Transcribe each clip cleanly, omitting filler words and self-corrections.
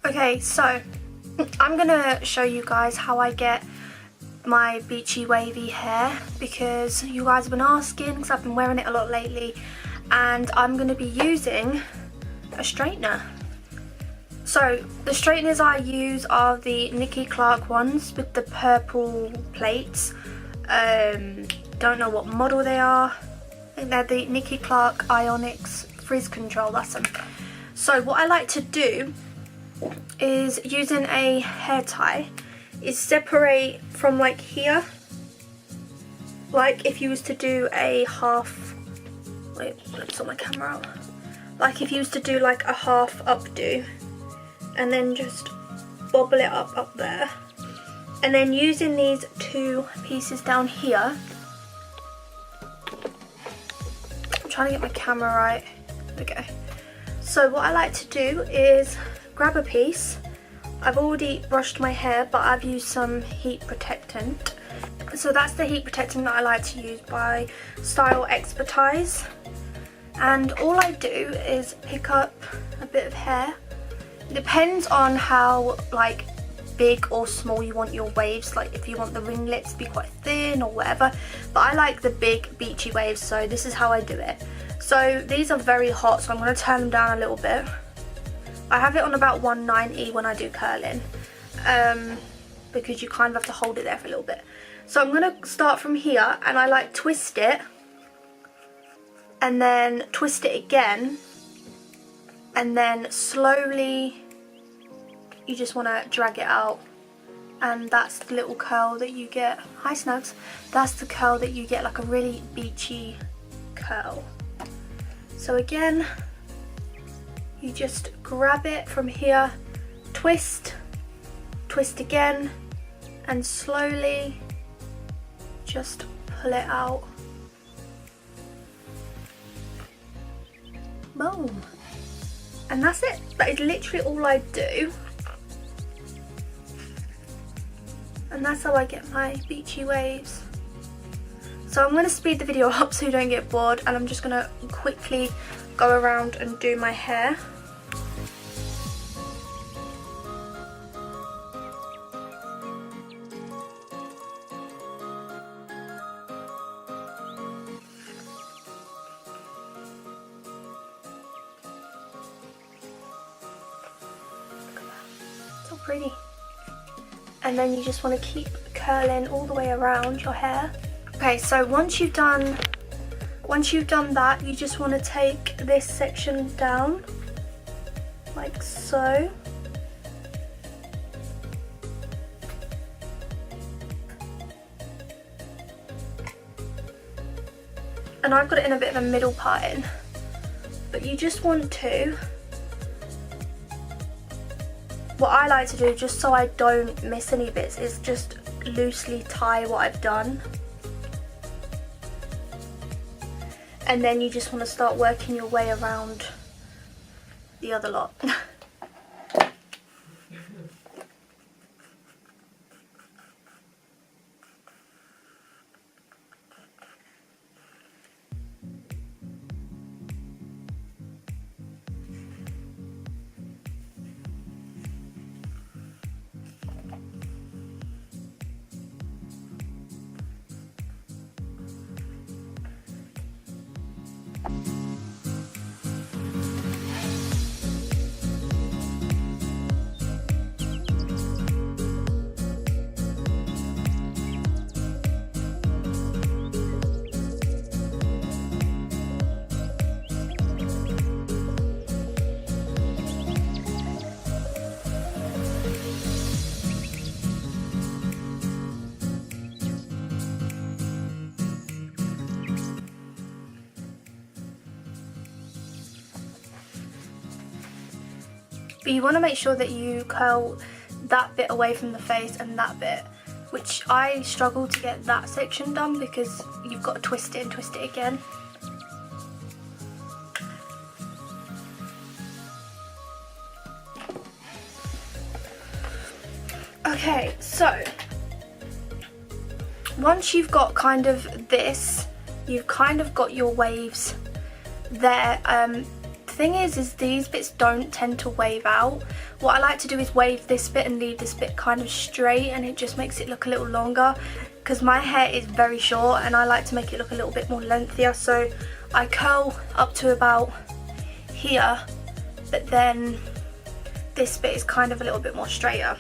Okay, so I'm gonna show you guys how I get my beachy wavy hair, because you guys have been asking, because I've been wearing it a lot lately, and I'm gonna be using a straightener. So the straighteners I use are the Nikki Clark ones with the purple plates. Don't know what model they are. I think they're the Nikki Clark Ionics Frizz Control, that's them. So what I like to do is, using a hair tie, is separate from like here, like if you was to do a half, wait, let me sort my camera out, like if you was to do like a half updo, and then just bobble it up there, and then using these two pieces down here, I'm trying to get my camera right, there we go. So what I like to do is grab a piece. I've already brushed my hair, but I've used some heat protectant. So that's the heat protectant that I like to use by Style Expertise. And all I do is pick up a bit of hair. It depends on how like big or small you want your waves, like if you want the ringlets to be quite thin or whatever. But I like the big beachy waves, so this is how I do it. So these are very hot, so I'm going to turn them down a little bit. I have it on about 190 when I do curling, because you kind of have to hold it there for a little bit. So I'm going to start from here, and I like twist it, and then twist it again, and then slowly you just want to drag it out, and that's the little curl that you get. Hi Snugs. That's the curl that you get, like a really beachy curl. So again, you just grab it from here, twist, twist again, and slowly just pull it out. Boom. And that's it. That is literally all I do. And that's how I get my beachy waves. So I'm going to speed the video up so you don't get bored, and I'm just going to quickly go around and do my hair. So pretty. And then you just want to keep curling all the way around your hair. Okay, so once you've done that, you just want to take this section down like so. And I've got it in a bit of a middle part in, but you just want to, what I like to do, just so I don't miss any bits, is just loosely tie what I've done. And then you just want to start working your way around the other lot. But you want to make sure that you curl that bit away from the face and that bit, which I struggle to get that section done because you've got to twist it and twist it again. Okay, so once you've got kind of this, you've kind of got your waves there. The thing is these bits don't tend to wave out. What I like to do is wave this bit and leave this bit kind of straight, and it just makes it look a little longer, because my hair is very short and I like to make it look a little bit more lengthier. So I curl up to about here, but then this bit is kind of a little bit more straighter.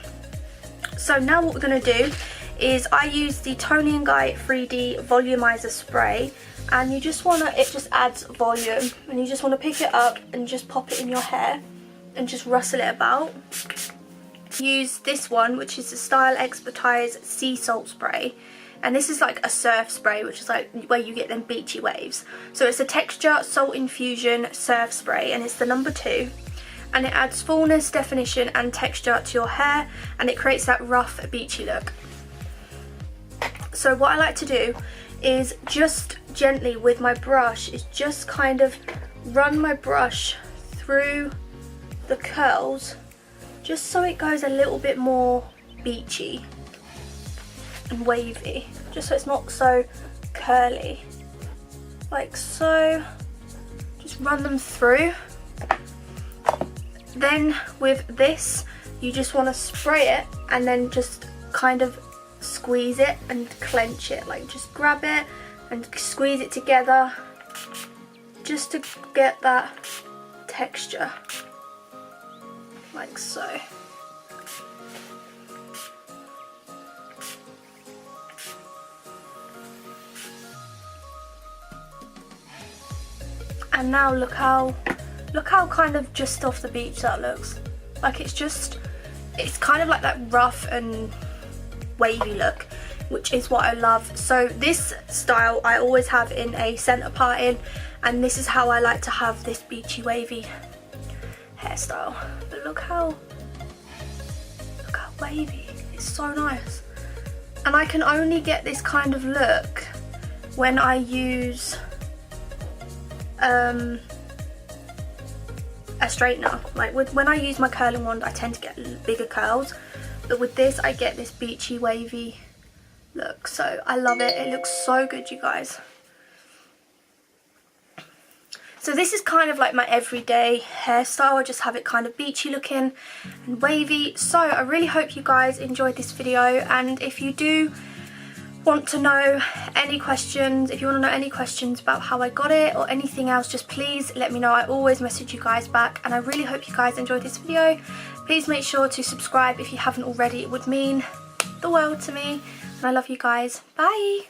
So now what we're going to do is I use the Toni & Guy 3D volumizer spray, and you just want to, it just adds volume, and you just want to pick it up and just pop it in your hair and just rustle it about. Use this one, which is the Style Expertise Sea Salt Spray, and this is like a surf spray, which is like where you get them beachy waves. So it's a Texture Salt Infusion Surf Spray, and it's the number 2, and it adds fullness, definition and texture to your hair, and it creates that rough beachy look. So what I like to do is just gently with my brush is just kind of run my brush through the curls, just so it goes a little bit more beachy and wavy, just so it's not so curly, like so. Just run them through. Then with this you just want to spray it and then just kind of squeeze it and clench it, like just grab it and squeeze it together just to get that texture, like so. And now look how kind of just off the beach that looks. Like it's kind of like that rough and wavy look, which is what I love. So this style I always have in a centre parting, and this is how I like to have this beachy wavy hairstyle. But look how wavy, it's so nice. And I can only get this kind of look when I use a straightener. Like when I use my curling wand I tend to get bigger curls, but with this I get this beachy wavy look. So I love it, it looks so good, you guys. So this is kind of like my everyday hairstyle. I just have it kind of beachy looking and wavy. So I really hope you guys enjoyed this video, and if you do want to know any questions, if you want to know any questions about how I got it or anything else, just please let me know. I always message you guys back, and I really hope you guys enjoyed this video. Please make sure to subscribe if you haven't already, it would mean the world to me, and I love you guys. Bye.